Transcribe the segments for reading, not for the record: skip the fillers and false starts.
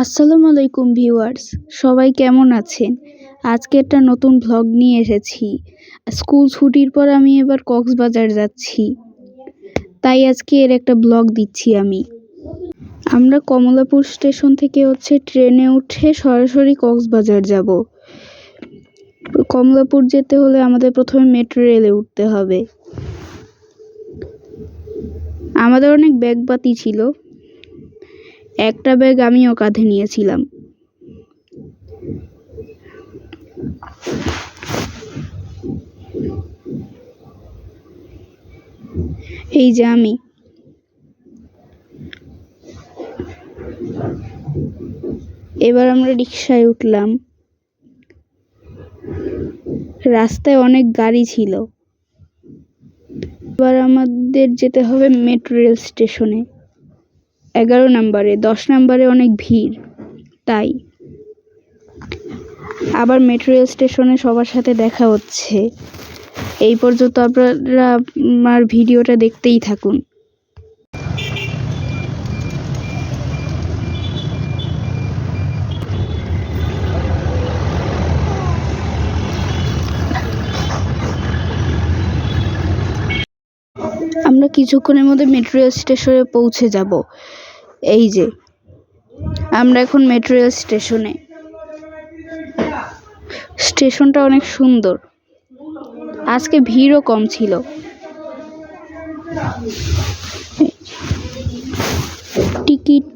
আসসালামু আলাইকুম ভিউয়ার্স, সবাই কেমন আছেন? আজকে একটা নতুন ভ্লগ নিয়ে এসেছি। স্কুল ছুটির পর আমি এবার কক্সবাজার যাচ্ছি, তাই আজকে এর একটা ব্লগ দিচ্ছি আমি। আমরা কমলাপুর স্টেশন থেকে ট্রেনে উঠে সরাসরি কক্সবাজার যাব। কমলাপুর যেতে হলে আমাদের প্রথমে মেট্রো রেলে উঠতে হবে। আমাদের অনেক ব্যাগপাতি ছিল, একটা ব্যাগ আমিও কাঁধে নিয়েছিলাম। এই যে আমি। এবার আমরা রিকশায় উঠলাম। রাস্তায় অনেক গাড়ি ছিল। এবার আমাদের যেতে হবে মেট্রো রেল স্টেশনে। 11 নম্বরে, 10 নম্বরে অনেক ভিড়, তাই আবার মেট্রো রেল স্টেশনে সবার সাথে দেখা হচ্ছে। এই পর্যন্ত আপনারা আমার ভিডিওটা দেখতেই থাকুন। আমরা কিছুক্ষণের মধ্যে মেট্রো রেল স্টেশনে পৌঁছে যাব। এই যে আমরা এখন মেট্রো রেল স্টেশনে। স্টেশনটা অনেক সুন্দর, আজকে ভিড়ও কম ছিল। টিকিট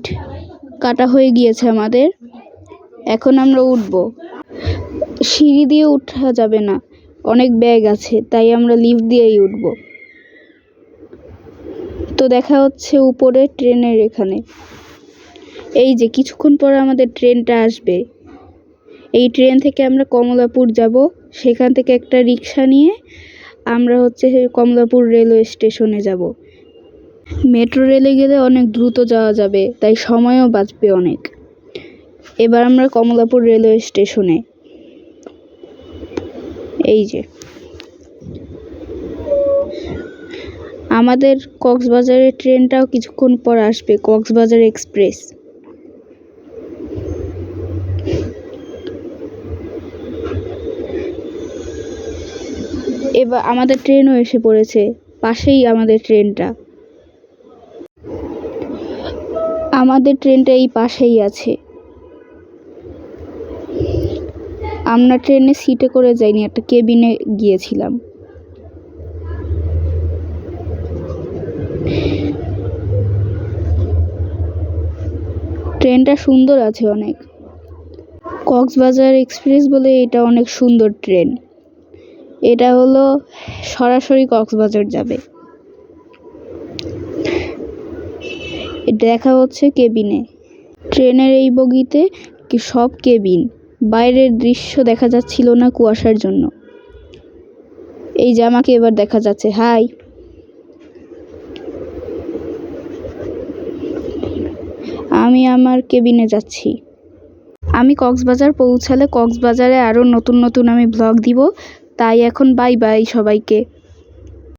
কাটা হয়ে গিয়েছে আমাদের, এখন আমরা উঠব। সিঁড়ি দিয়ে উঠা যাবে না, অনেক ব্যাগ আছে, তাই আমরা লিফট দিয়েই উঠব। তো দেখা হচ্ছে উপরে ট্রেনের এখানে। এই যে কিছুক্ষণ পর আমাদের ট্রেনটা আসবে। এই ট্রেন থেকে আমরা কমলাপুর যাব। সেখান থেকে একটা রিক্সা নিয়ে আমরা কমলাপুর রেলওয়ে স্টেশনে যাব। মেট্রো রেলে গেলে অনেক দ্রুত যাওয়া যাবে, তাই সময়ও বাঁচবে অনেক। এবার আমরা কমলাপুর রেলওয়ে স্টেশনে। এই যে আমাদের কক্সবাজারের ট্রেনটাও কিছুক্ষণ পর আসবে, কক্সবাজার এক্সপ্রেস। এবার আমাদের ট্রেনও এসে পড়েছে, পাশেই আমাদের ট্রেনটা। আমাদের ট্রেনটা এই পাশেই আছে। আমরা ট্রেনে সিটে করে যাইনি, একটা কেবিনে গিয়েছিলাম। ট্রেনটা সুন্দর আছে অনেক। কক্সবাজার এক্সপ্রেস বলে এটা অনেক সুন্দর ট্রেন। এটা হলো সরাসরি কক্সবাজার যাবে। দেখা হচ্ছে কেবিনে। ট্রেনের এই বগিতে সব কেবিন। বাইরের দৃশ্য দেখা যাচ্ছিল না কুয়াশার জন্য। এই যে আমাকে এবার দেখা যাচ্ছে। হাই। আমি আমার কেবিনে যাচ্ছি। আমি কক্সবাজার পৌঁছালে কক্সবাজারে আরও নতুন নতুন আমি ব্লগ দিব, তাই এখন বাই বাই সবাইকে।